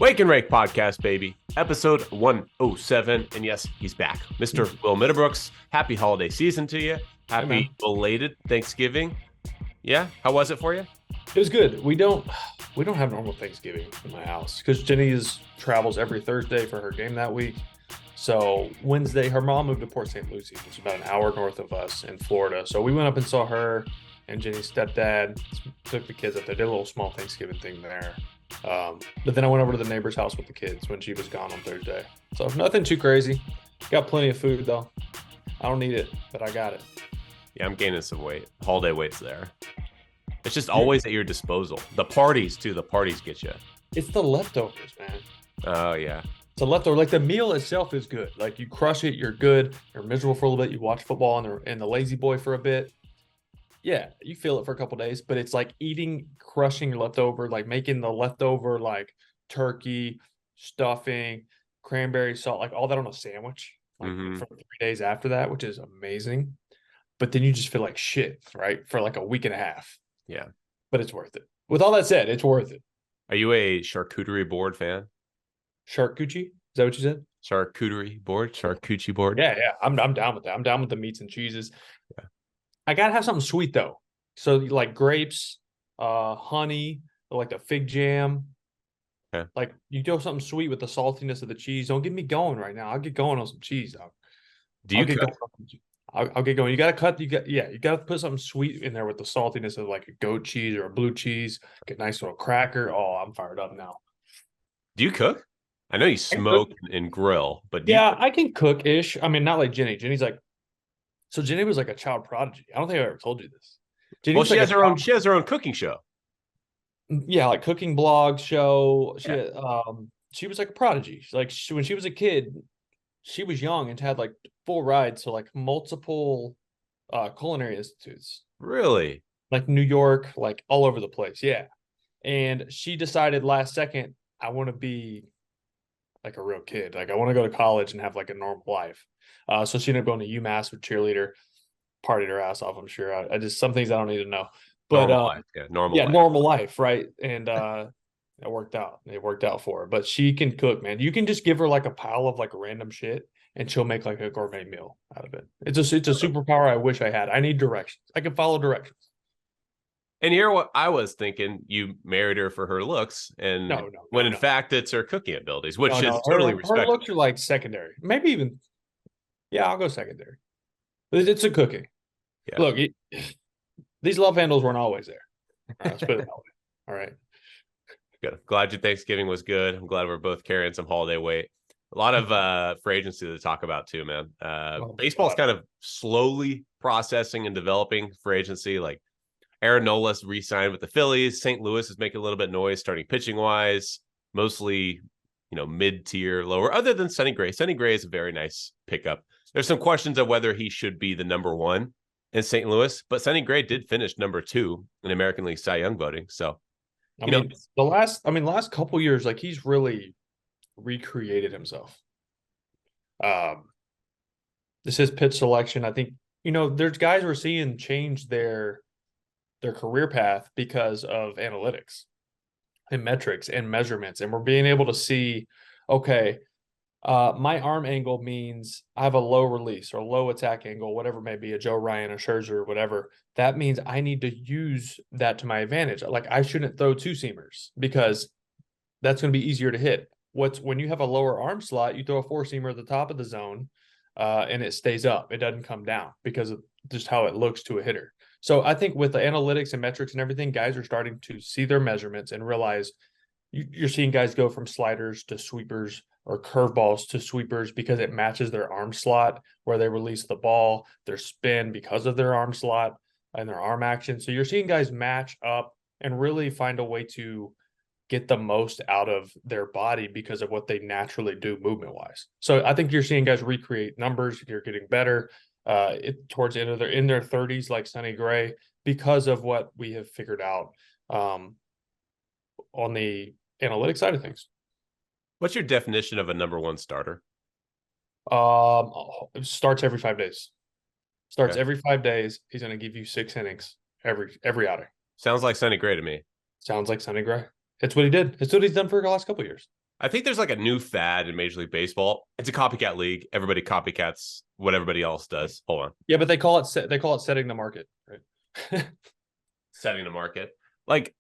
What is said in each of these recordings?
Wake and Rake Podcast, baby. Episode 107. And yes, he's back. Mr. Will Middlebrooks, happy holiday season to you. Happy belated Thanksgiving. Yeah? How was it for you? It was good. We don't have normal Thanksgiving in my house because Jenny travels every Thursday for her game that week. So Wednesday, her mom moved to Port St. Lucie, which is about an hour north of us in Florida. So we went up and saw her and Jenny's stepdad, took the kids up there, did a little small Thanksgiving thing there. But then I went over to the neighbor's house with the kids when she was gone on Thursday. So nothing too crazy. Got plenty of food though. I don't need it, but I got it. Yeah, I'm gaining some weight. Holiday weight's there. It's just always at your disposal. The parties, too. The parties get you. It's the leftovers, man. Oh, yeah. It's a leftover. Like, the meal itself is good. Like, you crush it, you're good. You're miserable for a little bit. You watch football and the lazy boy for a bit. Yeah, you feel it for a couple days. But it's like crushing your leftover, like making the leftover, like, turkey, stuffing, cranberry salt, like, all that on a sandwich. Like, for 3 days after that, which is amazing. But then you just feel like shit, right? For like a week and a half. Yeah. But it's worth it. With all that said, it's worth it. Are you a charcuterie board fan? Charcuterie? Is that what you said? Charcuterie board? Charcuterie board? Yeah. I'm down with that. I'm down with the meats and cheeses. Yeah. I gotta have something sweet though. So like grapes, honey, like the fig jam. Yeah. Like you do something sweet with the saltiness of the cheese. Don't get me going right now. I'll get going on some cheese, dog. Do you cook? I'll get going. You gotta you gotta put something sweet in there with the saltiness of like a goat cheese or a blue cheese. Get a nice little cracker. Oh, I'm fired up now. Do you cook? I know you smoke and grill, but I can cook ish. I mean, not like Jenny. Jenny was like a child prodigy. I don't think I ever told you this. Well, she has her own. She has her own cooking show. Yeah, like cooking blog show. She was like a prodigy. Like when she was a kid, she was young and had like full rides to like multiple culinary institutes. Really? Like New York, like all over the place. Yeah. And she decided last second, I want to be like a real kid. Like I want to go to college and have like a normal life. So she ended up going to UMass with cheerleader, partied her ass off, I'm sure. I just, some things I don't need to know. But normal life. Normal life, right? And it worked out. It worked out for her. But she can cook, man. You can just give her like a pile of like random shit and she'll make like a gourmet meal out of it. It's a superpower I wish I had. I need directions. I can follow directions. And here, what I was thinking, you married her for her looks, and when in fact it's her cooking abilities, which is totally respectable. Her looks are like secondary, maybe even. Yeah, I'll go secondary. It's a cooking. Yeah. Look, these love handles weren't always there. Let's put it that way. All right. Good. Glad your Thanksgiving was good. I'm glad we're both carrying some holiday weight. A lot of free agency to talk about too, man. Baseball's kind of slowly processing and developing free agency. Like Aaron Nola's re-signed with the Phillies. St. Louis is making a little bit of noise starting pitching wise, mostly, mid-tier, lower, other than Sonny Gray. Sonny Gray is a very nice pickup. There's some questions of whether he should be the number one in St. Louis, but Sonny Gray did finish number 2 in American League Cy Young voting. So, the last couple years, like he's really recreated himself. This is pitch selection. I think, there's guys we're seeing change their career path because of analytics and metrics and measurements. And we're being able to see, okay, my arm angle means I have a low release or low attack angle, whatever it may be, a Joe Ryan, a Scherzer, whatever. That means I need to use that to my advantage. Like I shouldn't throw 2-seamers because that's going to be easier to hit. When you have a lower arm slot, you throw a 4-seamer at the top of the zone and it stays up. It doesn't come down because of just how it looks to a hitter. So I think with the analytics and metrics and everything, guys are starting to see their measurements and realize you're seeing guys go from sliders to sweepers or curveballs to sweepers because it matches their arm slot where they release the ball, their spin because of their arm slot and their arm action. So you're seeing guys match up and really find a way to get the most out of their body because of what they naturally do movement wise. So I think you're seeing guys recreate numbers. You're getting better towards the end of in their 30s, like Sonny Gray, because of what we have figured out on the analytics side of things. What's your definition of a number one starter? It starts every 5 days. Every 5 days. He's going to give you 6 innings every outing. Sounds like Sonny Gray to me. Sounds like Sonny Gray. It's what he did. It's what he's done for the last couple of years. I think there's like a new fad in Major League Baseball. It's a copycat league. Everybody copycats what everybody else does. Hold on. Yeah, but they call it setting the market, right? Setting the market. Like,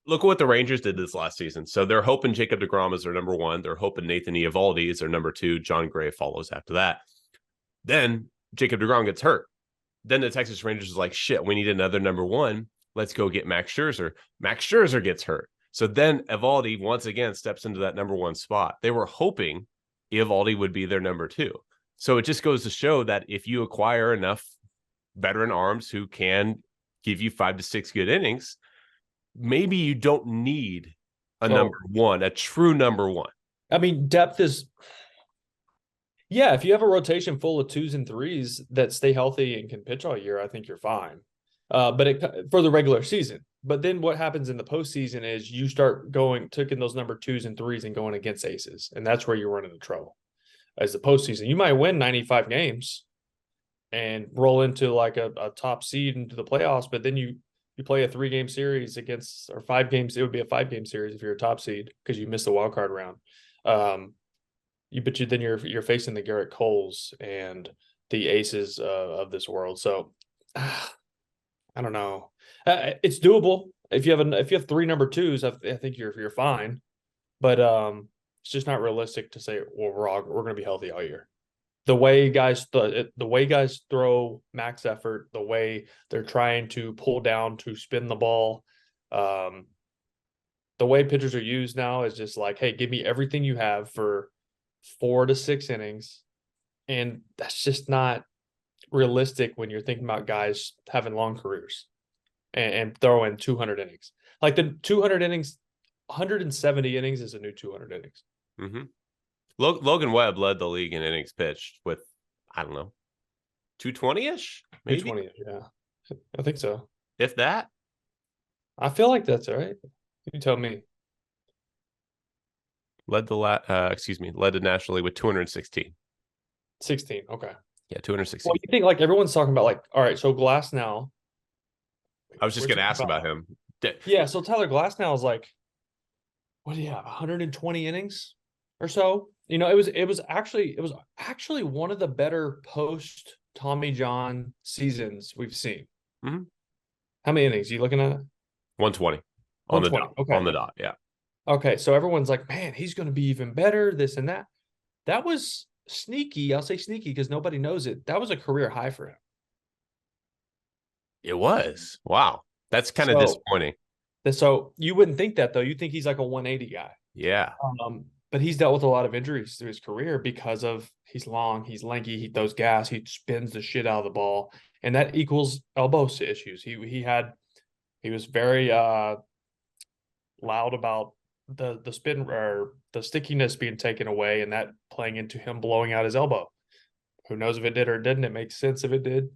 look at what the Rangers did this last season. So they're hoping Jacob deGrom is their number one. They're hoping Nathan Eovaldi is their number two. John Gray follows after that. Then Jacob deGrom gets hurt. Then the Texas Rangers is like, shit, we need another number one. Let's go get Max Scherzer. Max Scherzer gets hurt. So then Eovaldi once again steps into that number one spot. They were hoping Eovaldi would be their number two. So it just goes to show that if you acquire enough veteran arms who can give you 5 to 6 good innings, maybe you don't need a number one, a true number one. I mean, depth is, yeah, if you have a rotation full of 2s and 3s that stay healthy and can pitch all year, I think you're fine. But for the regular season. But then what happens in the postseason is you start taking those number 2s and 3s and going against aces. And that's where you run into trouble. As the postseason, you might win 95 games and roll into like a top seed into the playoffs, but then you play a 3-game series against, or 5 games. It would be a 5-game series if you're a top seed because you missed the wild card round. Then you're facing the Garrett Coles and the aces of this world. So I don't know. It's doable if you have 3 number 2s. I think you're fine, but it's just not realistic to say, well, we're going to be healthy all year. The way guys throw max effort, the way they're trying to pull down to spin the ball, the way pitchers are used now is just like, hey, give me everything you have for 4 to 6 innings, and that's just not realistic when you're thinking about guys having long careers and throwing 200 innings. Like the 200 innings, 170 innings is a new 200 innings. Mm-hmm. Logan Webb led the league in innings pitched with, I don't know, 220-ish? Maybe? 220, yeah. I think so. If that? I feel like that's all right. You tell me. Led the National League with 216. 16, okay. Yeah, 216. Well, you think like everyone's talking about like, all right, so Glasnow. I was just going to ask about him. Yeah, so Tyler Glasnow is like, what do you have, 120 innings or so? You know, it was actually one of the better post Tommy John seasons we've seen. Mm-hmm. How many innings are you looking at? 120 on the dot. Okay. On the dot, yeah. Okay, so everyone's like, man, he's going to be even better, this and that. That was sneaky. I'll say sneaky because nobody knows it. That was a career high for him. It was. Wow. That's kind of disappointing. So you wouldn't think that, though. You think he's like a 180 guy. Yeah. But he's dealt with a lot of injuries through his career because of he's long, he's lanky, he throws gas, he spins the shit out of the ball, and that equals elbow issues. He was very loud about the spin or the stickiness being taken away, and that playing into him blowing out his elbow. Who knows if it did or didn't? It makes sense if it did.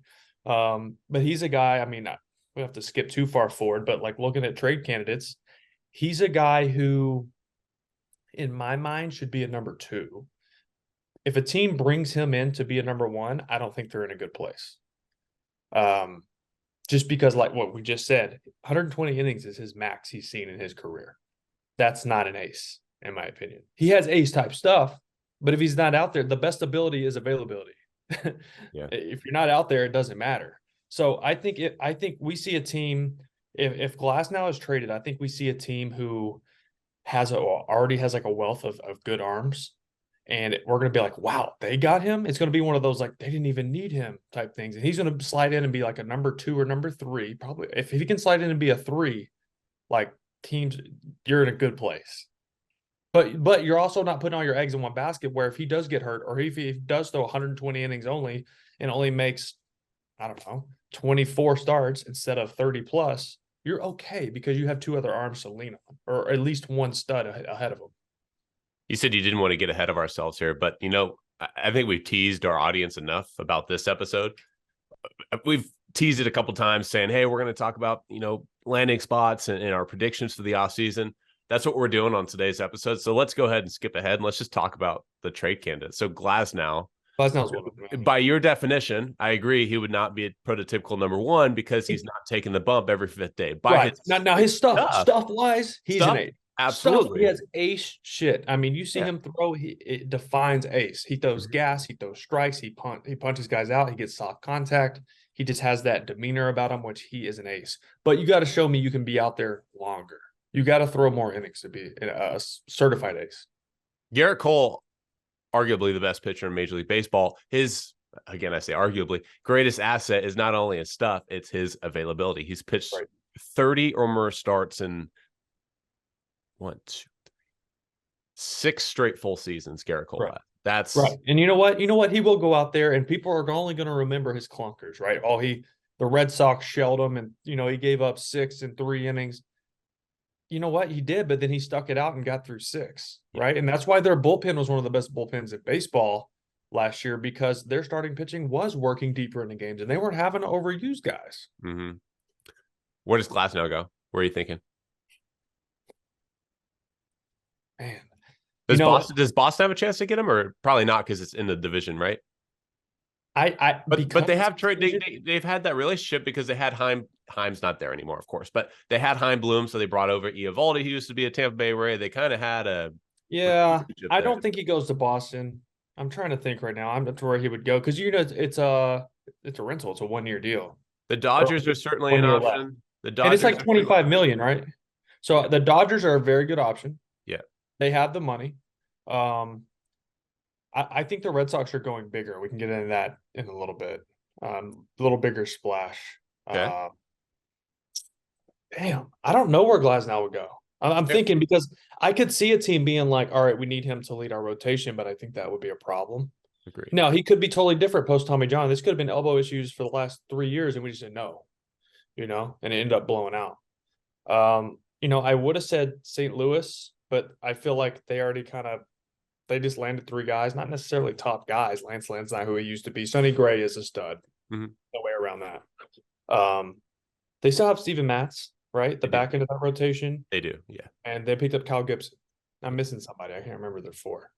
But he's a guy. I mean, we have to skip too far forward, but like looking at trade candidates, he's a guy who, in my mind, should be a number 2. If a team brings him in to be a number 1, I don't think they're in a good place. Just because, like what we just said, 120 innings is his max he's seen in his career. That's not an ace, in my opinion. He has ace type stuff, but if he's not out there, the best ability is availability. Yeah. If you're not out there, it doesn't matter. So I think we see a team. If Glasnow is traded, I think we see a team who already has like a wealth of good arms, and we're going to be like, wow, they got him. It's going to be one of those like they didn't even need him type things, and he's going to slide in and be like a number 2 or number 3. Probably if he can slide in and be a 3, like teams, you're in a good place. But you're also not putting all your eggs in one basket where if he does get hurt or if he does throw 120 innings only and only makes, I don't know, 24 starts instead of 30 plus, you're okay because you have 2 other arms to lean on, or at least one stud ahead of him. You said you didn't want to get ahead of ourselves here, but I think we've teased our audience enough about this episode. We've teased it a couple times saying, hey, we're going to talk about, landing spots and our predictions for the offseason. That's what we're doing on today's episode. So let's go ahead and skip ahead and let's just talk about the trade candidate. So Glasnow's one. By your definition, I agree he would not be a prototypical number 1 because he's not taking the bump every 5th day. Now his stuff-wise, he's an 8. Absolutely. He has ace shit. I mean, you see Yeah. him throw, it defines ace. He throws gas, he throws strikes, he punches guys out, he gets soft contact. He just has that demeanor about him, which he is an ace. But you got to show me you can be out there longer. You got to throw more innings to be a certified ace. Garrett Cole, arguably the best pitcher in Major League Baseball. His, again, I say arguably, greatest asset is not only his stuff, it's his availability. He's pitched 30 or more starts in 6 straight full seasons. Garrett Cole. Right. That's right. And you know what? He will go out there and people are only going to remember his clunkers, right? The Red Sox shelled him and, he gave up 6 in 3 innings. You know what? He did, but then he stuck it out and got through 6, right? And that's why their bullpen was one of the best bullpens in baseball last year, because their starting pitching was working deeper in the games and they weren't having to overuse guys. Where does Glasnow go? Where are you thinking? Man. Does Boston have a chance to get him, or probably not because it's in the division, right? But they have they've had that relationship because they had Heim's not there anymore, of course, but they had Heim Bloom, so they brought over Eovaldi, who used to be a Tampa Bay Ray. They kind of had a I don't think he goes to Boston. I'm trying to think right now. I'm not sure where he would go because it's a rental. It's a 1-year deal. The Dodgers are certainly an option. The Dodgers, and it's like $25 million, right? So the Dodgers are a very good option. Yeah, they have the money. I think the Red Sox are going bigger. We can get into that in a little bit. A little bigger splash. Okay. Damn, I don't know where Glasnow would go. I'm thinking because I could see a team being like, all right, we need him to lead our rotation, but I think that would be a problem. Agreed. Now, he could be totally different post Tommy John. This could have been elbow issues for the last 3 years, and we just didn't know, and it ended up blowing out. I would have said St. Louis, but I feel like they already they just landed 3 guys, not necessarily top guys. Lance Lynn's not who he used to be. Sonny Gray is a stud. No way around that. They still have Steven Matz, right? The back end of that rotation. They do, yeah. And they picked up Kyle Gibson. I'm missing somebody. I can't remember their 4.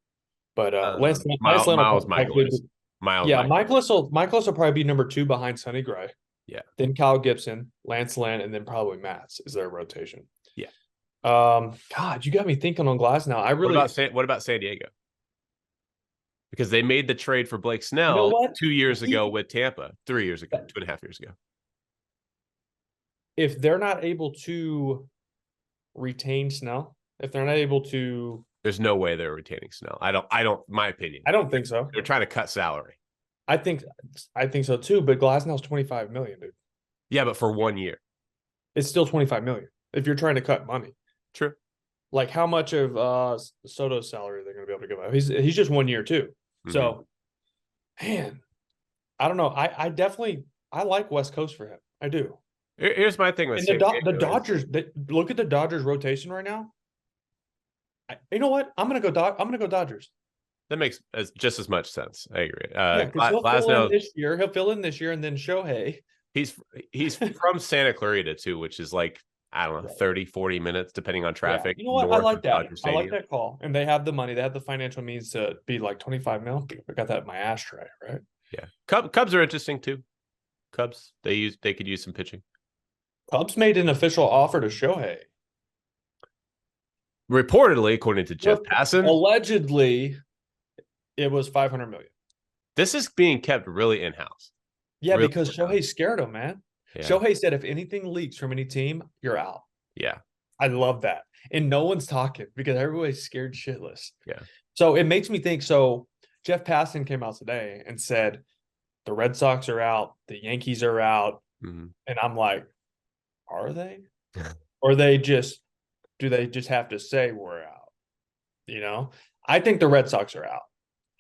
But Miles Michaelis. Michaelis will probably be number 2 behind Sonny Gray. Yeah. Then Kyle Gibson, Lance Lynn, and then probably Matz is their rotation. Yeah. God, you got me thinking on Glasnow. What about San Diego? Because they made the trade for Blake Snell 2 years ago with Tampa, 3 years ago, 2.5 years ago. If they're not able to retain Snell, if they're not able to, there's no way they're retaining Snell. I don't. My opinion. I don't think so. They're trying to cut salary. I think so too. But Glasnow's $25 million, dude. Yeah, but for 1 year, it's still $25 million. If you're trying to cut money, true. Like how much of Soto's salary are they going to be able to give up? He's just 1 year too. So, man, I don't know. I like West Coast for him. I do. Here's my thing with the Dodgers. Look at the Dodgers rotation right now. You know what? I'm gonna go Dodgers. That makes just as much sense. I agree. He'll fill in this year. He'll fill in this year, and then Shohei. He's from Santa Clarita too, which is like, I don't know, 30, 40 minutes, depending on traffic. Yeah. You know what? I like that. I like that call. And they have the money. They have the financial means to be like 25 mil. I got that in my ashtray, right? Yeah. Cubs are interesting too. Cubs, they could use some pitching. Cubs made an official offer to Shohei. Reportedly, according to Jeff Passan. Allegedly, it was $500 million. This is being kept really in-house. Yeah, because Shohei scared him, man. Yeah. Shohei said, if anything leaks from any team, you're out. Yeah. I love that. And no one's talking because everybody's scared shitless. Yeah. So it makes me think. So Jeff Passan came out today and said, the Red Sox are out. The Yankees are out. And I'm like, are they? Or do they just have to say we're out? I think the Red Sox are out.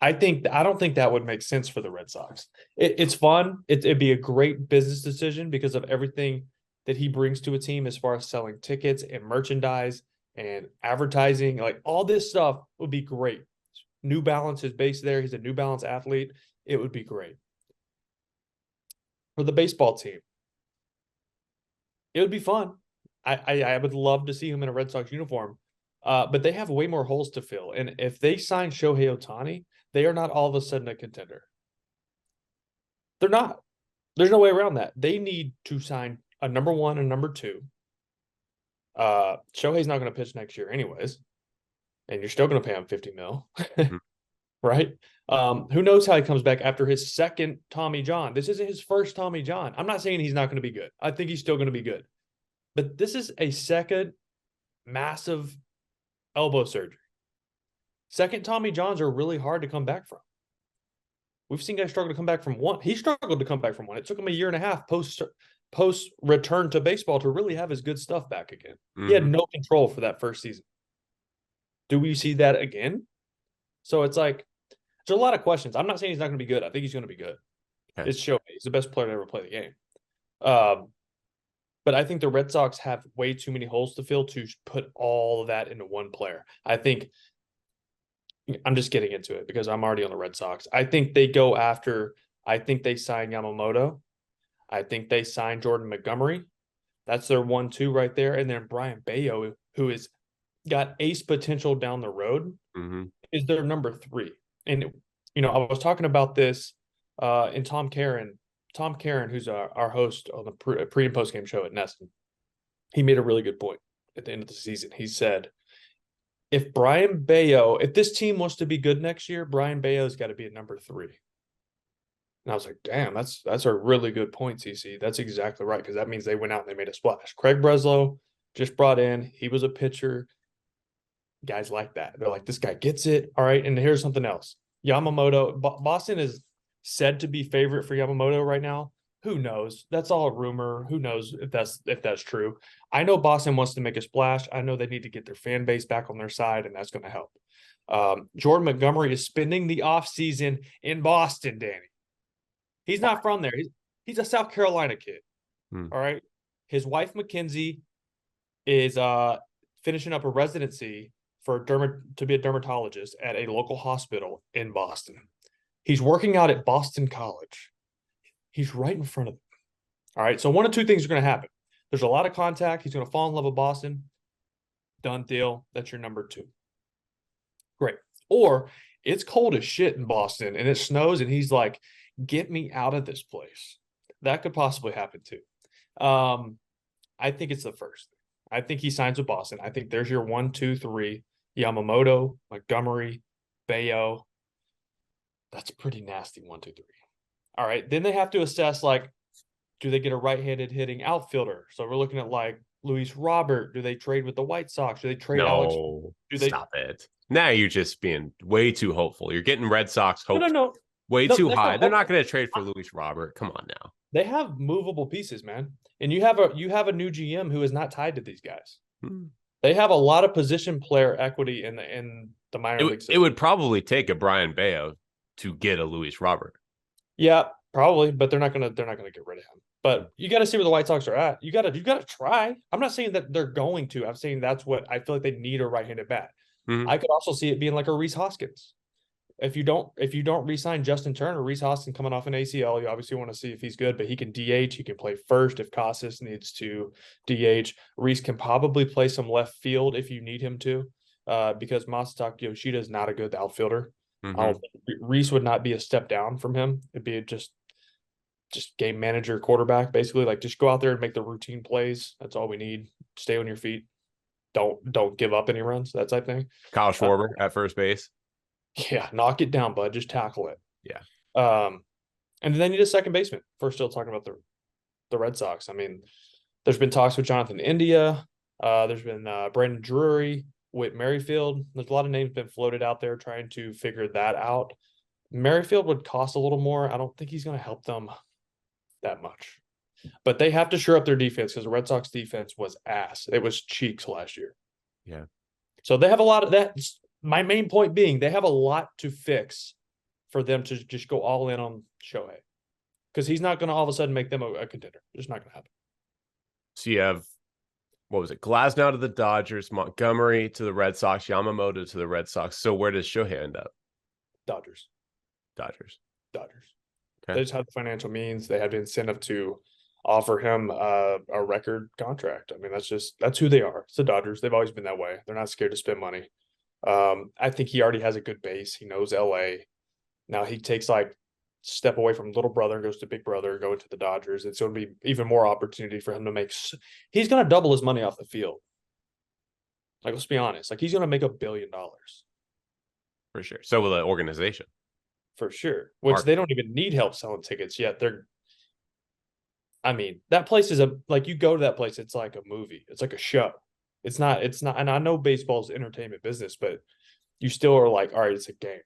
I don't think that would make sense for the Red Sox. It's fun. It'd be a great business decision because of everything that he brings to a team as far as selling tickets and merchandise and advertising. Like all this stuff would be great. New Balance is based there. He's a New Balance athlete. It would be great. For the baseball team, it would be fun. I would love to see him in a Red Sox uniform. But they have way more holes to fill. And if they sign Shohei Ohtani, they are not all of a sudden a contender. They're not. There's no way around that. They need to sign a number 1 and number 2. Shohei's not going to pitch next year anyways, and you're still going to pay him $50 million, Mhm. right? Who knows how he comes back after his second Tommy John? This isn't his first Tommy John. I'm not saying he's not going to be good. I think he's still going to be good, but this is a second massive elbow surgery. Second Tommy Johns are really hard to come back from. We've seen guys struggle to come back from one. He struggled to come back from one. It took him a year and a half post return to baseball to really have his good stuff back again. He had no control for that first season. Do we see that again? So it's like, there's a lot of questions. I'm not saying he's not going to be good. I think he's going to be good. Okay. It's Shohei. He's the best player to ever play the game. But I think the Red Sox have way too many holes to fill to put all of that into one player. I think I'm just getting into it because I'm already on the Red Sox. I think they sign Yamamoto. I think they sign Jordan Montgomery. That's their 1-2 right there. And then Brian Bayo, who has got ace potential down the road, is their number 3. And, I was talking about this in Tom Karen, who's our host on the pre and post game show at Nesson. He made a really good point at the end of the season. He said, if this team wants to be good next year, Brian Bayo's got to be at number 3. And I was like, damn, that's a really good point, CC. That's exactly right, because that means they went out and they made a splash. Craig Breslow just brought in. He was a pitcher. Guys like that. They're like, this guy gets it. All right, and here's something else. Yamamoto, Boston is said to be favorite for Yamamoto right now. Who knows? That's all a rumor. Who knows if that's true? I know Boston wants to make a splash. I know they need to get their fan base back on their side, and that's going to help. Jordan Montgomery is spending the offseason in Boston, Danny. He's not from there. He's a South Carolina kid. All right. His wife, Mackenzie, is finishing up a residency to be a dermatologist at a local hospital in Boston. He's working out at Boston College. He's right in front of them. All right. So one of two things are going to happen. There's a lot of contact. He's going to fall in love with Boston. Done deal. That's your number 2. Great. Or it's cold as shit in Boston and it snows and he's like, get me out of this place. That could possibly happen too. I think it's the first. I think he signs with Boston. I think there's your 1, 2, 3. Yamamoto, Montgomery, Bayo. That's a pretty nasty 1, 2, 3. All right. Then they have to assess, like, do they get a right-handed hitting outfielder? So we're looking at, like, Luis Robert. Do they trade with the White Sox? Do they trade Alex? Stop it. Now you're just being way too hopeful. You're getting Red Sox hopes way too high. They're not going to trade for Luis Robert. Come on now. They have movable pieces, man. And you have a new GM who is not tied to these guys. They have a lot of position player equity in the minor league system. It would probably take a Brian Bayo to get a Luis Robert. Yeah, probably, but they're not gonna get rid of him. But you got to see where the White Sox are at. You got to try. I'm not saying that they're going to. I'm saying that's what I feel like they need, a right-handed bat. I could also see it being like a Rhys Hoskins. If you don't re-sign Justin Turner, Rhys Hoskins coming off an ACL, you obviously want to see if he's good, but he can DH. He can play first if Casas needs to DH. Rhys can probably play some left field if you need him to, because Masataka Yoshida is not a good outfielder. Rhys would not be a step down from him. It'd be just game manager quarterback, basically. Like, just go out there and make the routine plays. That's all we need. Stay on your feet. Don't give up any runs. That type of thing. Kyle Schwarber at first base. Yeah, knock it down, bud. Just tackle it. Yeah. And then they need a second baseman. First, still talking about the Red Sox. I mean, there's been talks with Jonathan India. There's been Brandon Drury, Whit Merrifield. There's a lot of names been floated out there trying to figure that out. Merrifield would cost a little more. I don't think he's going to help them that much. But they have to shore up their defense because the Red Sox defense was ass. It was cheeks last year. Yeah. So they have a lot of that. My main point being they have a lot to fix for them to just go all in on Shohei, because he's not going to all of a sudden make them a contender. It's not going to happen. So you have, what was it? Glasnow to the Dodgers, Montgomery to the Red Sox, Yamamoto to the Red Sox. So where does Shohei end up? Dodgers. Okay. They just have the financial means. They have the incentive to offer him a record contract. I mean, that's who they are. It's the Dodgers. They've always been that way. They're not scared to spend money. I think he already has a good base. He knows LA. Now he takes like step away from little brother and goes to big brother, going to the Dodgers. It's going to be even more opportunity for him to make. He's going to double his money off the field. Like, let's be honest. Like, he's going to make $1 billion for sure. So will the organization. for sure, which they don't even need help selling tickets yet. I mean, that place is like, you go to that place, it's like a movie. It's like a show. It's not, and I know baseball's entertainment business, but you still are like, all right, it's a game.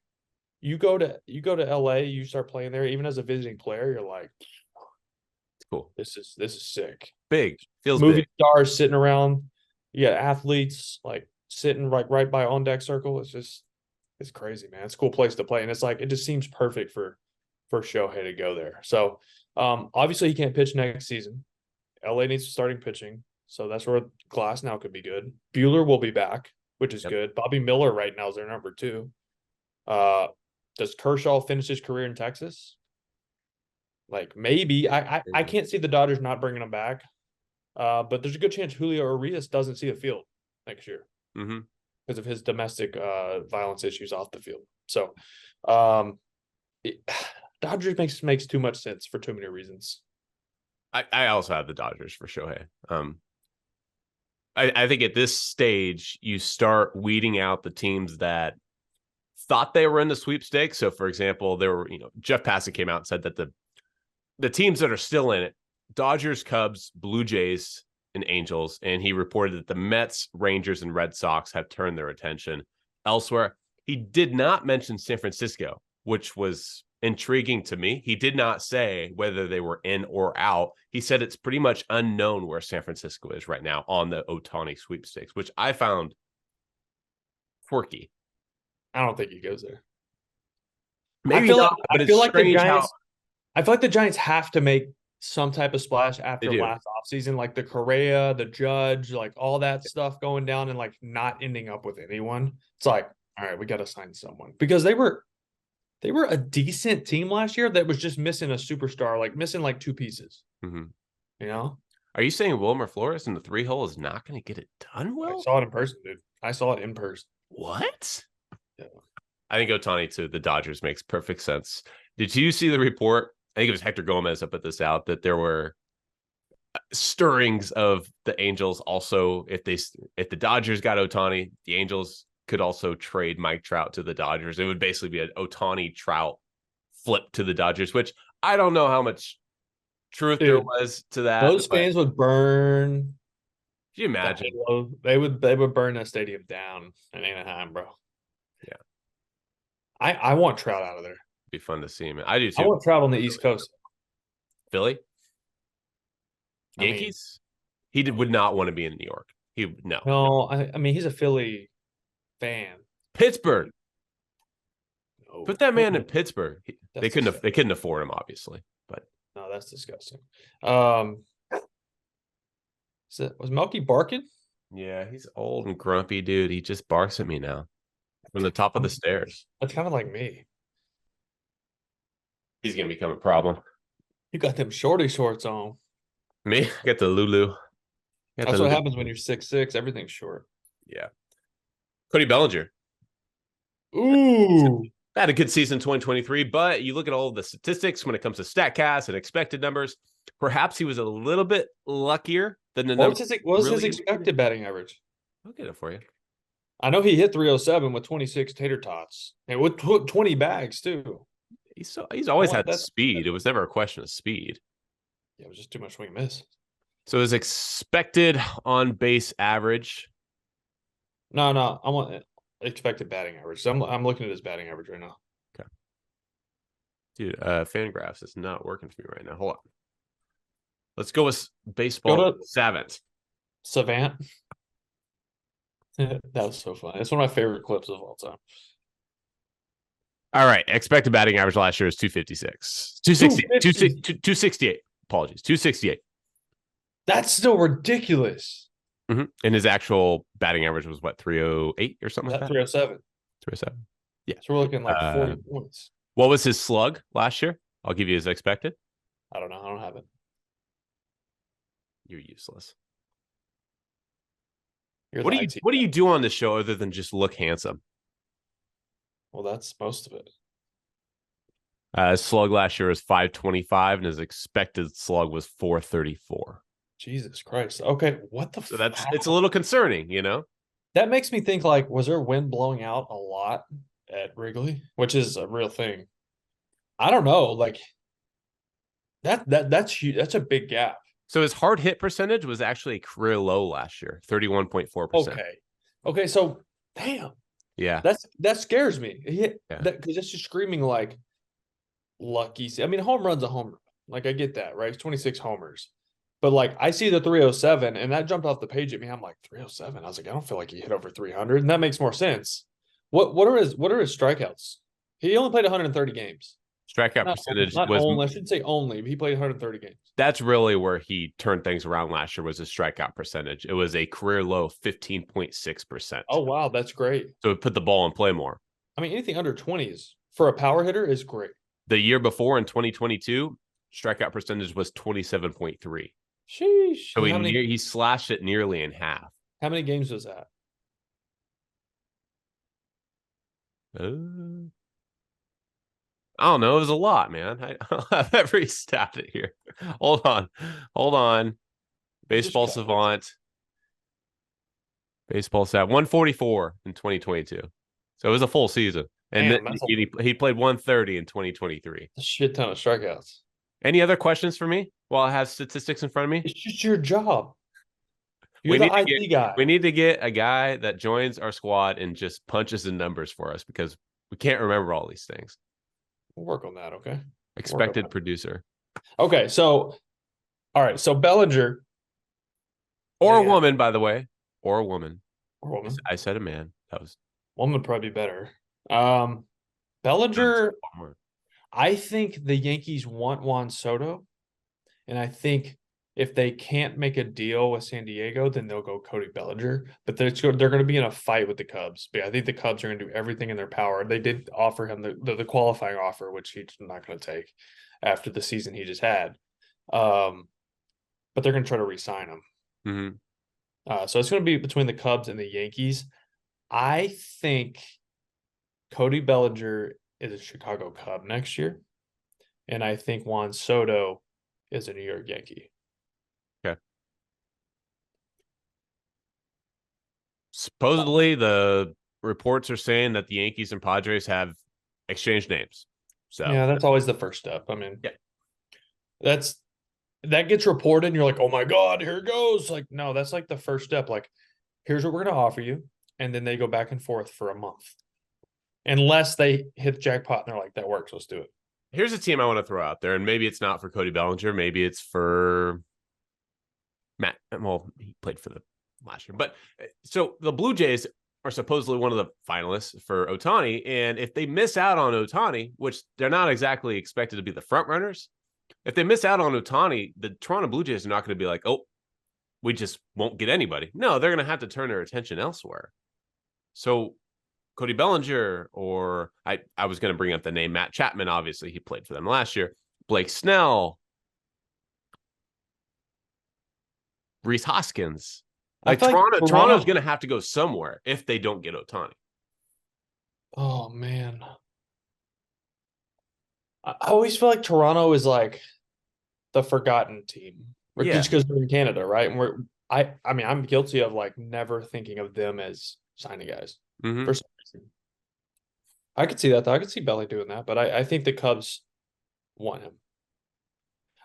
You go to LA, you start playing there, even as a visiting player, you're like, it's cool. This is sick. Big. Feels movie big. stars sitting around. You got athletes like sitting right by on deck circle. It's crazy, man. It's a cool place to play. And it's like, it just seems perfect for Shohei to go there. So obviously he can't pitch next season. LA needs starting pitching. So that's where Glasnow could be good. Buehler will be back, which is good. Bobby Miller right now is their number 2. Does Kershaw finish his career in Texas? Like, maybe. I can't see the Dodgers not bringing him back. But there's a good chance Julio Urias doesn't see the field next year because of his domestic violence issues off the field. So Dodgers makes too much sense for too many reasons. I also have the Dodgers for Shohei. I think at this stage, you start weeding out the teams that thought they were in the sweepstakes. So, for example, there were, Jeff Passan came out and said that the teams that are still in it, Dodgers, Cubs, Blue Jays, and Angels, and he reported that the Mets, Rangers, and Red Sox have turned their attention elsewhere. He did not mention San Francisco, which was intriguing to me. He did not say whether they were in or out. He said it's pretty much unknown where San Francisco is right now on the Ohtani sweepstakes, which I found quirky. I don't think he goes there. Maybe not, but it's strange how... I feel like the Giants have to make some type of splash after last offseason, like the Correa, the Judge, like all that stuff going down and like not ending up with anyone. It's like, all right, we got to sign someone because they were a decent team last year that was just missing a superstar, like missing like 2 pieces. Are you saying Wilmer Flores in the 3-hole is not going to get it done? Well, I saw it in person, dude. I saw it in person. What? Yeah. I think Ohtani to the Dodgers makes perfect sense. Did you see the report? I think it was Hector Gomez that put this out, that there were stirrings of the Angels also. If the Dodgers got Ohtani, the Angels could also trade Mike Trout to the Dodgers. It would basically be an Ohtani Trout flip to the Dodgers, which I don't know how much truth there was to that. Those fans would burn. Can you imagine? They would burn that stadium down in Anaheim, bro. Yeah. I want Trout out of there. Be fun to see him. I do too. I want Trout on the East Coast. Philly? Yankees? Would not want to be in New York. No, I mean, he's a Philly fan. Pittsburgh. No. Put that man in Pittsburgh. They couldn't afford him, obviously. But no, that's disgusting. Was Melky barking? Yeah, he's old and grumpy, dude. He just barks at me now from the top of the stairs. That's kind of like me. He's gonna become a problem. You got them shorty shorts on. Me? I got the Lulu. That's what happens when you're 6'6". Everything's short. Yeah. Cody Bellinger. Ooh. Had a good season 2023, but you look at all of the statistics when it comes to StatCast and expected numbers. Perhaps he was a little bit luckier than the numbers. What was his expected batting average? I'll get it for you. I know he hit 307 with 26 tater tots and with 20 bags too. He's always had speed. It was never a question of speed. Yeah, it was just too much swing and miss. So his expected on base average. No, I want expected batting average. So I'm looking at his batting average right now. Okay. Dude, Fangraphs is not working for me right now. Hold on. Let's go with Baseball Savant. Savant. That was so funny. It's one of my favorite clips of all time. All right. Expected batting average last year is 256. 268. Apologies. 268. That's still ridiculous. Mm-hmm. And his actual batting average was what, 308 or something like that? 307. 307. Yeah. So we're looking like 40 points. What was his slug last year? I'll give you his expected. I don't know. I don't have it. You're useless. What do you do on the show other than just look handsome? Well, that's most of it. His slug last year was 525, and his expected slug was 434. Jesus Christ. Okay, what the So it's a little concerning, That makes me think, like, was there wind blowing out a lot at Wrigley, which is a real thing? I don't know. Like that's huge. That's a big gap. So his hard hit percentage was actually a career low last year, 31.4%. Okay. So damn. Yeah. That scares me. Yeah. Because it's just screaming like lucky. I mean, home run's a home run. Like, I get that, right? It's 26 homers. But like, I see the 307 and that jumped off the page at me. I'm like, 307. I was like, I don't feel like he hit over 300. And that makes more sense. What are his strikeouts? He only played 130 games. Strikeout percentage not was only, I shouldn't say only, but he played 130 games. That's really where he turned things around last year, was his strikeout percentage. It was a career low 15.6%. Oh wow, that's great. So it put the ball in play more. I mean, anything under 20 is, for a power hitter, is great. The year before, in 2022, strikeout percentage was 27.3. Sheesh. So he slashed it nearly in half. How many games was that? I don't know. It was a lot, man. I don't have every stat here. Hold on. Baseball Savant. Baseball stat 144 in 2022. So it was a full season. And then he played 130 in 2023. A shit ton of strikeouts. Any other questions for me while I have statistics in front of me? It's just your job. You're the IT guy. We need to get a guy that joins our squad and just punches the numbers for us, because we can't remember all these things. We'll work on that, okay? Expected producer. Okay, so all right, so Bellinger. Or a woman, by the way. Or a woman. I said a man. That was woman would probably be better. Bellinger, I think the Yankees want Juan Soto. And I think if they can't make a deal with San Diego, then they'll go Cody Bellinger. But they're going to be in a fight with the Cubs. But I think the Cubs are going to do everything in their power. They did offer him the qualifying offer, which he's not going to take after the season he just had. But they're going to try to re-sign him. Mm-hmm. So it's going to be between the Cubs and the Yankees. I think Cody Bellinger is a Chicago Cub next year. And I think Juan Soto is a New York Yankee. Okay. Supposedly, the reports are saying that the Yankees and Padres have exchanged names. So yeah, that's always the first step. I mean, yeah, that gets reported and you're like, oh my God, here it goes. Like, no, that's like the first step. Like, here's what we're going to offer you. And then they go back and forth for a month. Unless they hit the jackpot and they're like, that works, let's do it. Here's a team I want to throw out there, and maybe it's not for Cody Bellinger. Maybe it's for Matt. Well, he played for the last year. But so the Blue Jays are supposedly one of the finalists for Ohtani. And if they miss out on Ohtani, which they're not exactly expected to be the front runners, if they miss out on Ohtani, the Toronto Blue Jays are not going to be like, oh, we just won't get anybody. No, they're going to have to turn their attention elsewhere. So Cody Bellinger, or I was going to bring up the name Matt Chapman. Obviously, he played for them last year. Blake Snell, Rhys Hoskins. Like Toronto's going to have to go somewhere if they don't get Ohtani. Oh man, I always feel like Toronto is like the forgotten team, just because they're in Canada, right? And I mean, I'm guilty of like never thinking of them as signing guys. Mm-hmm. For some reason. I could see that though. I could see Belly doing that, but I think the Cubs want him.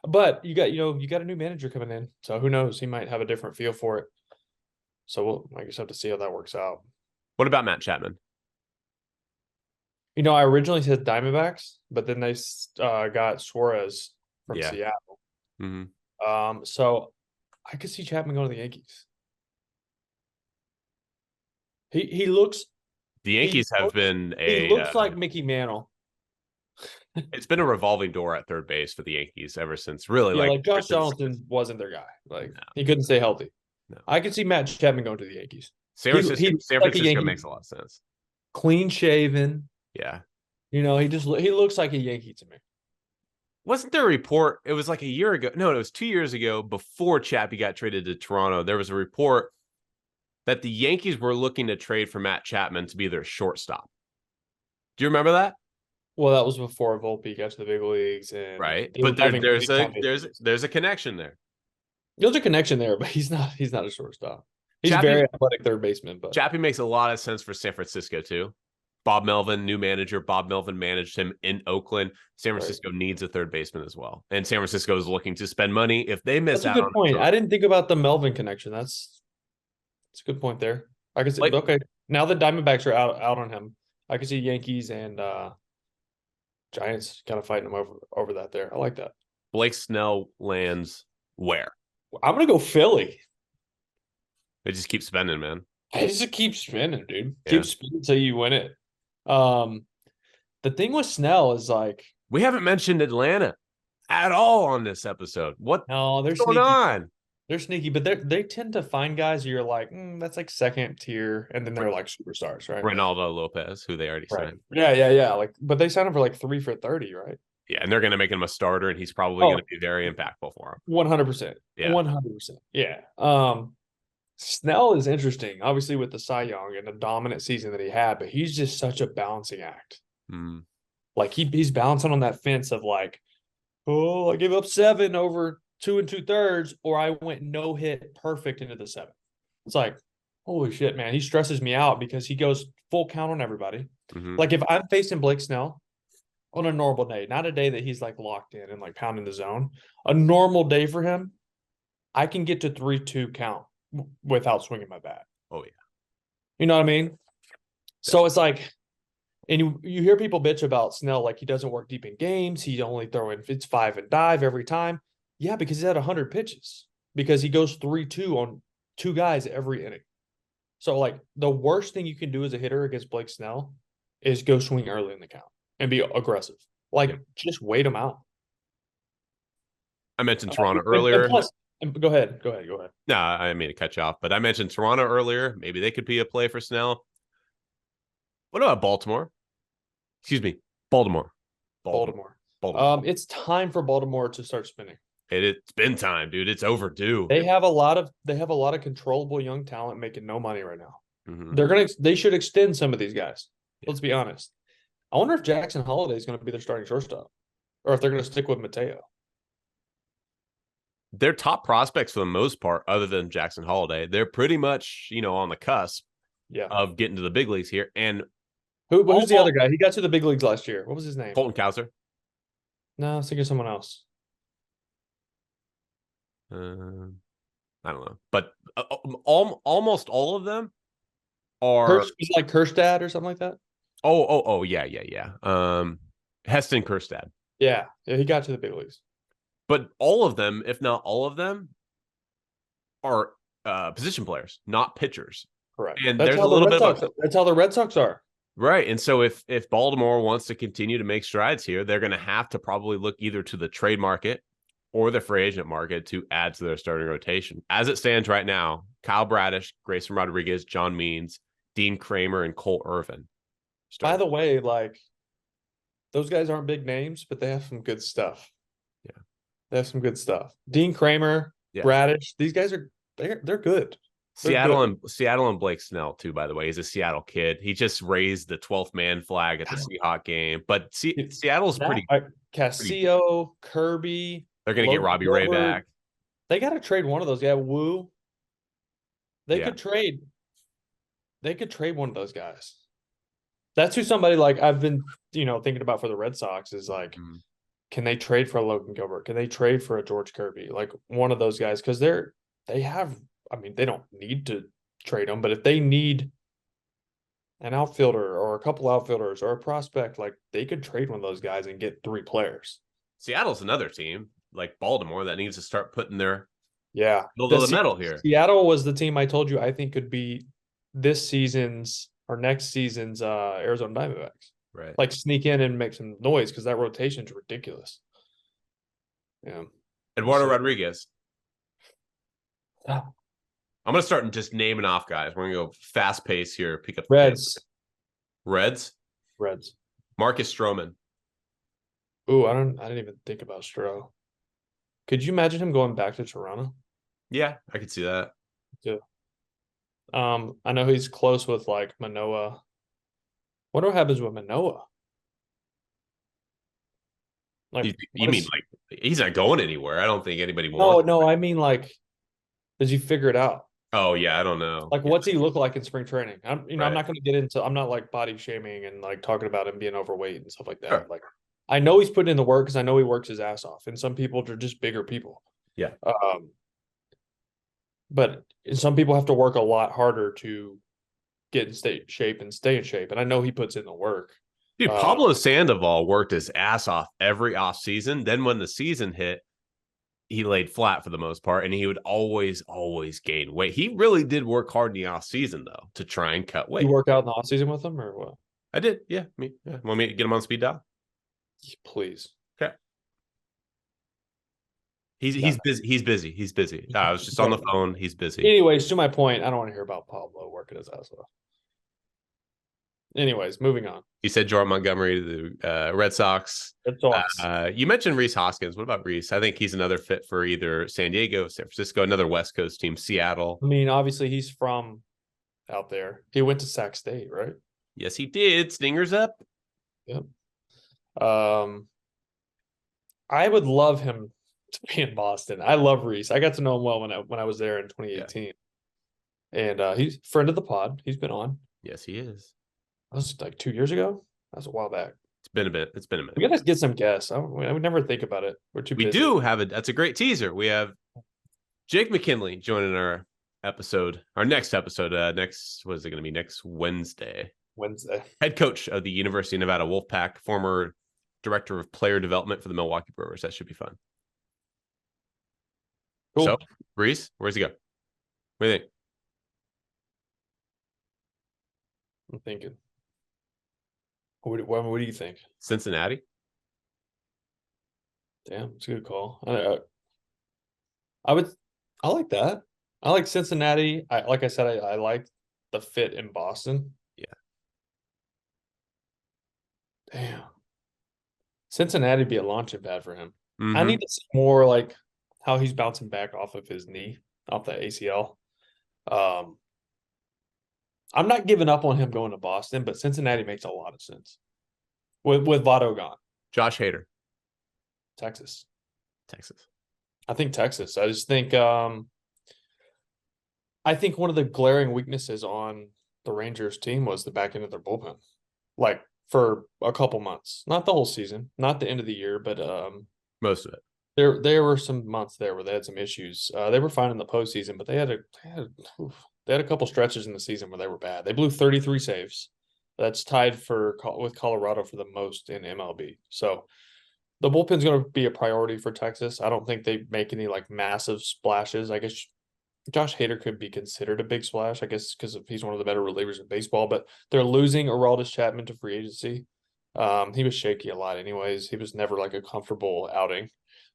But you got a new manager coming in, so who knows? He might have a different feel for it. So I guess have to see how that works out. What about Matt Chapman? I originally said Diamondbacks, but then they got Suarez from Seattle. Mm-hmm. So I could see Chapman going to the Yankees. He looks. The Yankees have been He looks like Mickey Mantle. It's been a revolving door at third base for the Yankees ever since, really. Yeah, like Josh Donaldson wasn't their guy. Like he couldn't stay healthy. No. I could see Matt Chapman going to the Yankees. San Francisco makes a lot of sense. Clean shaven. Yeah. He looks like a Yankee to me. Wasn't there a report? It was like a year ago. No, it was 2 years ago before Chappie got traded to Toronto. There was a report that the Yankees were looking to trade for Matt Chapman to be their shortstop. Do you remember that? Well, that was before Volpe got to the big leagues, and right. But there's a connection there. There's a connection there, but he's not a shortstop. He's very athletic third baseman, but Chappie makes a lot of sense for San Francisco too. Bob Melvin, new manager. Bob Melvin managed him in Oakland. San Francisco needs a third baseman as well. And San Francisco is looking to spend money. If they miss that's a good point. I didn't think about the Melvin connection. That's a good point there. I can see, okay, now the Diamondbacks are out on him. I can see Yankees and Giants kind of fighting him over that there. I like that. Blake Snell lands where? I'm going to go Philly. They just keep spending, man. They just keep spending, dude. Yeah. Keep spending until you win it. The thing with Snell is like, we haven't mentioned Atlanta at all on this episode. What's going on? They're sneaky, but they tend to find guys you're like, that's like second tier, and then they're like superstars, right? Ronaldo Lopez, who they already signed. Yeah. Like, but they signed him for like 3 for 30, right? Yeah, and they're going to make him a starter, and he's probably going to be very impactful for him. 100%. Yeah, 100%. Yeah. Snell is interesting, obviously with the Cy Young and the dominant season that he had, but he's just such a balancing act. Like he's balancing on that fence of like, I gave up 7 over 2 2/3, or I went no hit perfect into the 7th. It's like, holy shit, man. He stresses me out because he goes full count on everybody. Like if I'm facing Blake Snell on a normal day, not a day that he's like locked in and like pounding the zone, a normal day for him, I can get to 3-2 count without swinging my bat. Oh yeah. You know what I mean? So it's like, and you hear people bitch about Snell, like he doesn't work deep in games. He's only throwing, it's 5 and dive every time. Yeah, because he's had 100 pitches, because he goes 3-2 on 2 guys every inning. So like the worst thing you can do as a hitter against Blake Snell is go swing early in the count and be aggressive. Like just wait him out. I mentioned Toronto earlier. Go ahead. No, I didn't mean to cut you off, but I mentioned Toronto earlier. Maybe they could be a play for Snell. What about Baltimore? Excuse me, Baltimore. It's time for Baltimore to start spinning. It's been time, dude. It's overdue. They have a lot of controllable young talent making no money right now. They should extend some of these guys. Let's be honest. I wonder if Jackson Holliday is going to be their starting shortstop, or if they're going to stick with Mateo. Their top prospects for the most part, other than Jackson Holliday, they're pretty much, on the cusp of getting to the big leagues here. And who's the other guy? He got to the big leagues last year. What was his name? Colton Cowser. No, I was thinking of someone else. I don't know, but almost all of them are like Kjerstad or something like that. Oh, yeah. Heston Kjerstad. Yeah, he got to the big leagues. But all of them, if not all of them, are position players, not pitchers. Correct. And there's a little bit of that's how the Red Sox are. Right. And so if Baltimore wants to continue to make strides here, they're going to have to probably look either to the trade market or the free agent market to add to their starting rotation. As it stands right now, Kyle Bradish, Grayson Rodriguez, John Means, Dean Kramer, and Cole Irvin. By the way, like, those guys aren't big names, but they have some good stuff. Yeah. They have some good stuff. Dean Kramer, Bradish, these guys they're good. Seattle and Blake Snell too, by the way. He's a Seattle kid. He just raised the 12th man flag at the Seahawks game. But Seattle's pretty Castillo, Kirby. They're gonna get Robbie Ray back. They gotta trade one of those guys. Woo. They could trade one of those guys. That's who somebody like I've been, thinking about for the Red Sox is like, can they trade for a Logan Gilbert? Can they trade for a George Kirby? Like one of those guys, because they don't need to trade them, but if they need an outfielder or a couple outfielders or a prospect, like they could trade one of those guys and get 3 players. Seattle's another team like Baltimore that needs to start putting their middle of the metal here. Seattle was the team I told you I think could be this season's or next season's Arizona Diamondbacks. Right. Like sneak in and make some noise because that rotation is ridiculous. Yeah. Eduardo Rodriguez. Oh. I'm going to start just naming off guys. We're going to go fast pace here. Pick up Reds. Marcus Stroman. Ooh, I didn't even think about Stroh. Could you imagine him going back to Toronto? Yeah, I could see that. Yeah. I know he's close with like Manoah. Wonder what happens with Manoah. Like you mean like he's not going anywhere? I don't think anybody wants. No, I mean like, does he figure it out? Oh yeah, I don't know. Like, what's he look like in spring training? I'm Right. not going to get into. I'm not like body shaming and like talking about him being overweight and stuff like that. Sure. Like, I know he's putting in the work because I know he works his ass off, and some people are just bigger people. Yeah. But some people have to work a lot harder to get in shape and stay in shape, and I know he puts in the work. Dude, Pablo Sandoval worked his ass off every offseason. Then when the season hit, he laid flat for the most part, and he would always gain weight. He really did work hard in the offseason, though, to try and cut weight. You work out in the offseason with him or what? I did. Yeah. Want me to get him on speed dial? Please. Okay. He's busy. He's busy. I was just on the phone. He's busy. Anyways, to my point, I don't want to hear about Pablo working his ass off. Anyways, moving on. You said Jordan Montgomery to the Red Sox. Red Sox. You mentioned Rhys Hoskins. What about Rhys? I think he's another fit for either San Diego, San Francisco, another West Coast team, Seattle. I mean, obviously he's from out there. He went to Sac State, right? Yes, he did. Stingers up. Yep. I would love him to be in Boston. I love Rhys. I got to know him well when I was there in 2018. Yeah. And he's a friend of the pod. He's been on. Yes, he is. That was like 2 years ago. That was a while back. It's been a bit. We gotta get some guests. I would never think about it. We're too busy. We do have it. That's a great teaser. We have Jake McKinley joining our episode, our next episode. What is it going to be? Next Wednesday. Head coach of the University of Nevada Wolfpack, former director of player development for the Milwaukee Brewers. That should be fun. Cool. So, Rhys, where's he go? What do you think? I'm thinking. What do you think? Cincinnati. Damn, it's a good call. I like that. I like Cincinnati. Like I said, I like the fit in Boston. Yeah. Damn. Cincinnati be a launching pad for him. Mm-hmm. I need to see more like how he's bouncing back off of his knee, off the ACL. I'm not giving up on him going to Boston, but Cincinnati makes a lot of sense. With Votto gone. Josh Hader. Texas. I think Texas. I just think one of the glaring weaknesses on the Rangers team was the back end of their bullpen. Like for a couple months. Not the whole season, not the end of the year, but most of it. There were some months there where they had some issues. They were fine in the postseason, but they had a couple stretches in the season where they were bad. They blew 33 saves. That's tied with Colorado for the most in MLB. So the bullpen's going to be a priority for Texas. I don't think they make any like massive splashes. I guess Josh Hader could be considered a big splash, I guess, because he's one of the better relievers in baseball. But they're losing Aroldis Chapman to free agency. He was shaky a lot anyways. He was never like a comfortable outing.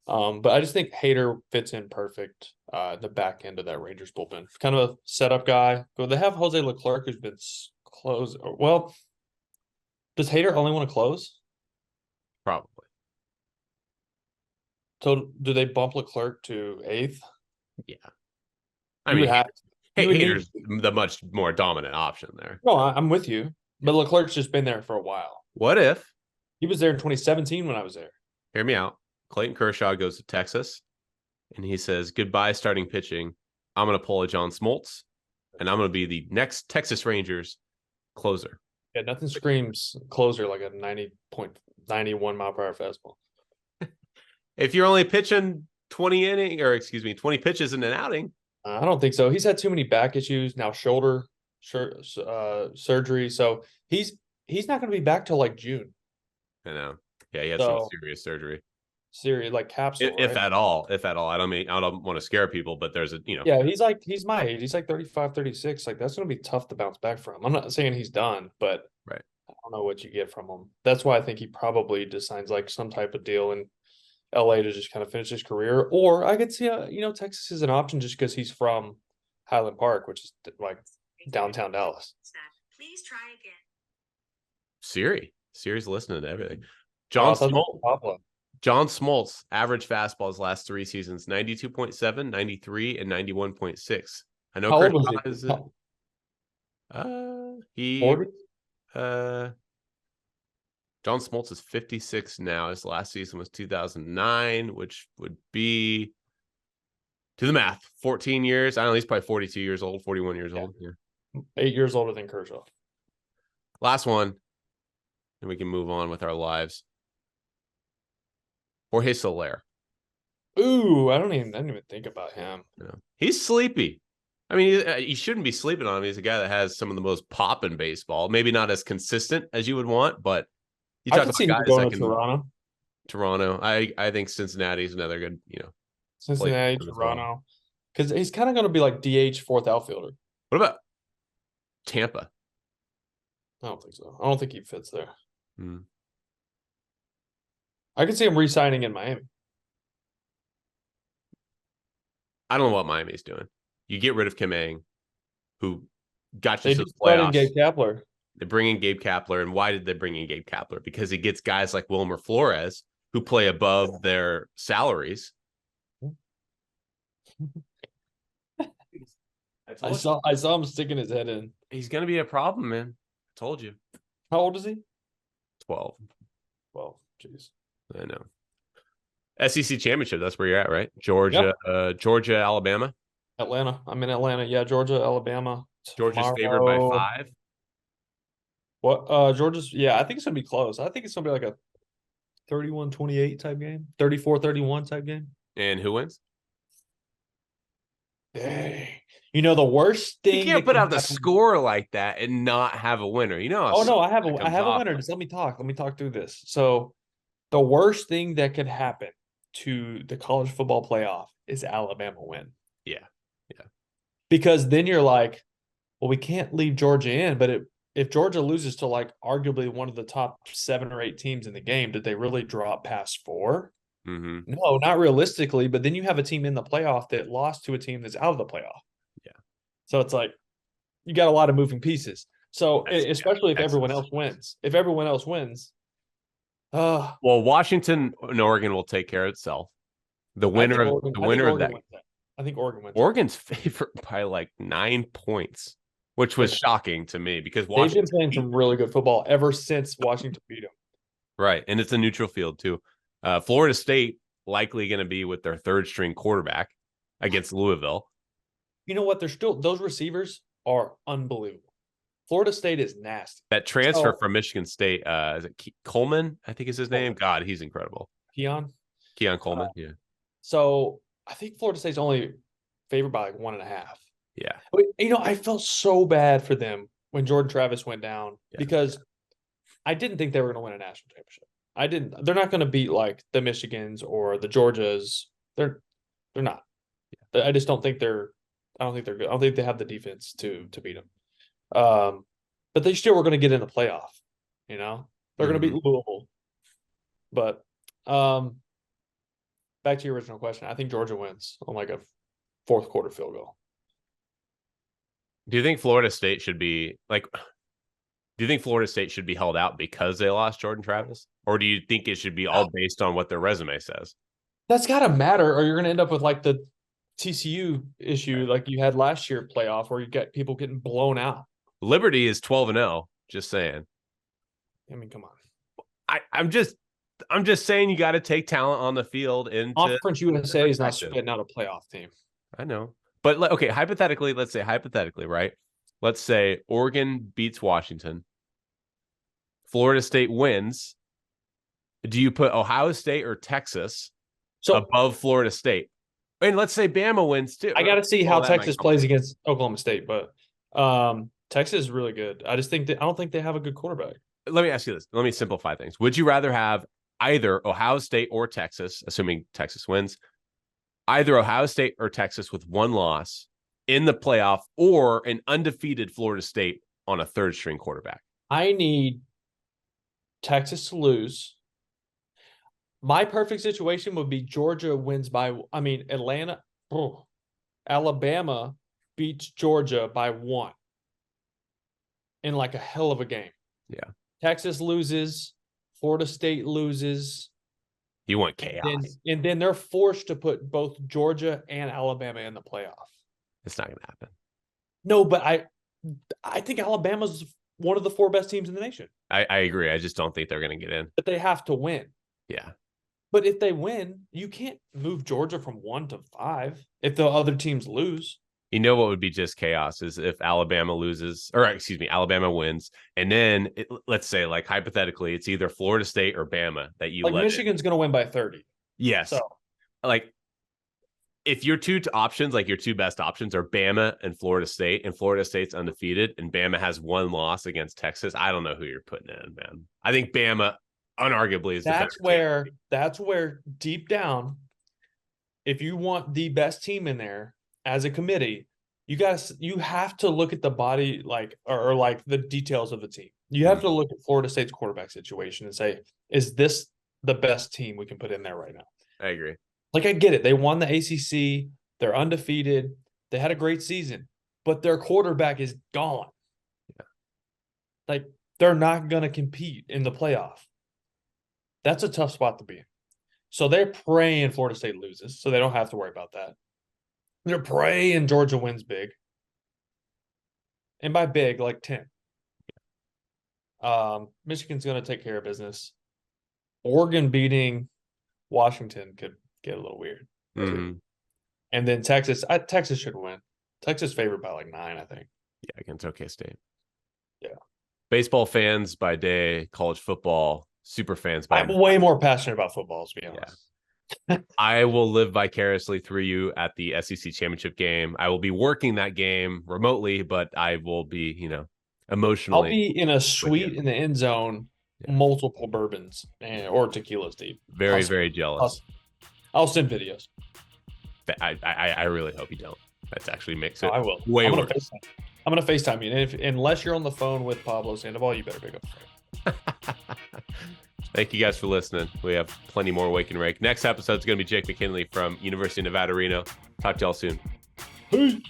But I just think Hader fits in perfect the back end of that Rangers bullpen. Kind of a setup guy. But they have Jose Leclerc, who's been close. Well, does Hader only want to close? Probably. So do they bump Leclerc to 8th? Yeah. I mean, Hader's the much more dominant option there. No, I'm with you. But Leclerc's just been there for a while. What if? He was there in 2017 when I was there. Hear me out. Clayton Kershaw goes to Texas, and he says, goodbye starting pitching. I'm going to pull a John Smoltz, and I'm going to be the next Texas Rangers closer. Yeah, nothing screams closer like a 90.91 mile per hour fastball. If you're only pitching 20 pitches in an outing. I don't think so. He's had too many back issues, now shoulder surgery. So he's not going to be back till like June. I know. Yeah, he had some serious surgery. Serious, like capsule, if at all. I don't want to scare people, but there's yeah, he's my age. He's like 35, 36. Like that's going to be tough to bounce back from. I'm not saying he's done, but right. I don't know what you get from him. That's why I think he probably just signs like some type of deal in LA to just kind of finish his career. Or I could see Texas is an option just because he's from Highland Park, which is like downtown Dallas. Please try again. Siri's listening to everything. John Smoltz, average fastballs last 3 seasons, 92.7, 93, and 91.6. I know. How old was he? 40? John Smoltz is 56 now. His last season was 2009, which would be Do the math. 14 years. I don't know. He's probably 42 years old, 41 years old. Yeah. 8 years older than Kershaw. Last one. And we can move on with our lives. Jorge Soler. Ooh, I didn't even think about him. He's sleepy. I mean, you shouldn't be sleeping on him. He's a guy that has some of the most pop in baseball. Maybe not as consistent as you would want, but you talk about guys going that to can. Toronto. I think Cincinnati is another good, Cincinnati, Toronto, because he's kind of going to be like DH fourth outfielder. What about Tampa? I don't think so. I don't think he fits there. I can see him re-signing in Miami. I don't know what Miami's doing. You get rid of Kim Ng, who got you to the playoffs. Gabe Kapler. They bring in Gabe Kapler, and why did they bring in Gabe Kapler? Because he gets guys like Wilmer Flores who play above their salaries. I saw him sticking his head in. He's going to be a problem, man. I told you. How old is he? 12. 12. Jeez. I know. SEC championship. That's where you're at, right? Georgia, Georgia, Alabama. Atlanta. I'm in Atlanta. Yeah, Georgia, Alabama. Georgia's favored by 5. What? Georgia's. Yeah, I think it's gonna be close. I think it's gonna be like a 31-28 type game, 34-31 type game. And who wins? Dang. The worst thing. You can't put out the score like that and not have a winner. Oh no, I have a winner. Just let me talk. Let me talk through this. So, the worst thing that could happen to the college football playoff is Alabama win. Yeah. Because then you're like, well, we can't leave Georgia in, but if Georgia loses to like arguably one of the top 7 or 8 teams in the game, did they really drop past 4? Mm-hmm. No, not realistically. But then you have a team in the playoff that lost to a team that's out of the playoff. Yeah. So it's like you got a lot of moving pieces. So especially if everyone else wins. If everyone else wins. Well, Washington and Oregon will take care of itself. The winner of that. I think Oregon wins. Oregon's favored by like 9 points, which was shocking to me because Washington they've been playing some really good football ever since Washington beat them. Right, and it's a neutral field too. Florida State likely going to be with their 3rd string quarterback against Louisville. You know what? Those receivers are unbelievable. Florida State is nasty. That transfer from Michigan State, is it Coleman? I think is his name. God, he's incredible. Keon Coleman. Yeah. So I think Florida State's only favored by like 1.5. Yeah. I felt so bad for them when Jordan Travis went down because I didn't think they were going to win a national championship. I didn't. They're not going to beat like the Michigans or the Georgias. They're not. I just don't think they're. I don't think they're good. I don't think they have the defense to beat them. But they still were going to get in the playoff. They're going to beat Louisville. But back to your original question, I think Georgia wins on like a 4th quarter field goal. Do you think Florida State should be like? Do you think Florida State should be held out because they lost Jordan Travis, or do you think it should be all based on what their resume says? That's got to matter, or you're going to end up with like the TCU issue like you had last year playoff, where you get people getting blown out. Liberty is 12-0. Just saying. I mean, come on. I'm just saying you got to take talent on the field. Conference USA is not spitting out a playoff team. I know, but okay. Let's say hypothetically, right? Let's say Oregon beats Washington. Florida State wins. Do you put Ohio State or Texas above Florida State? And let's say Bama wins too. I got to see how Texas plays against Oklahoma State, but Texas is really good. I don't think they have a good quarterback. Let me ask you this. Let me simplify things. Would you rather have either Ohio State or Texas, assuming Texas wins, either Ohio State or Texas with 1 loss in the playoff, or an undefeated Florida State on a 3rd string quarterback? I need Texas to lose. My perfect situation would be Georgia wins Alabama beats Georgia by 1 in like a hell of a game. Yeah. Texas loses, Florida State loses. You want chaos. And then they're forced to put both Georgia and Alabama in the playoff. It's not going to happen. No, but I think Alabama's one of the 4 best teams in the nation. I agree. I just don't think they're going to get in. But they have to win. Yeah. But if they win, you can't move Georgia from 1 to 5 if the other teams lose. You know what would be just chaos is if Alabama loses, or excuse me, Alabama wins, and then let's say, like, hypothetically, it's either Florida State or Bama that you like Michigan's going to win by 30. Yes. So, like, if your two options, like your two best options, are Bama and Florida State's undefeated, and Bama has one loss against Texas, I don't know who you're putting in, man. I think Bama unarguably is that's where deep down, if you want the best team in there as a committee, you have to look at the body, like, or like the details of the team. You have to look at Florida State's quarterback situation and say, is this the best team we can put in there right now? I agree. Like, I get it. They won the ACC. They're undefeated. They had a great season, but their quarterback is gone. Yeah. Like, they're not going to compete in the playoff. That's a tough spot to be in. So they're praying Florida State loses, so they don't have to worry about that. They're praying Georgia wins big. And by big, like 10. Michigan's going to take care of business. Oregon beating Washington could get a little weird. Mm-hmm. And then Texas should win. Texas favored by like 9, I think. Yeah, against OK State. Yeah. Baseball fans by day, college football super fans by I'm way more passionate about football, to be honest. Yeah. I will live vicariously through you at the SEC championship game. I will be working that game remotely, but I will be, emotionally. I'll be in a suite in the end zone, multiple bourbons or tequilas deep. Very, very jealous. I'll send videos. I really hope you don't. That actually makes it I will. way worse. I'm going to FaceTime you. And unless you're on the phone with Pablo Sandoval, you better pick up the phone. Thank you guys for listening. We have plenty more Wake and Rake. Next episode is going to be Jake McKinley from University of Nevada, Reno. Talk to y'all soon. Peace.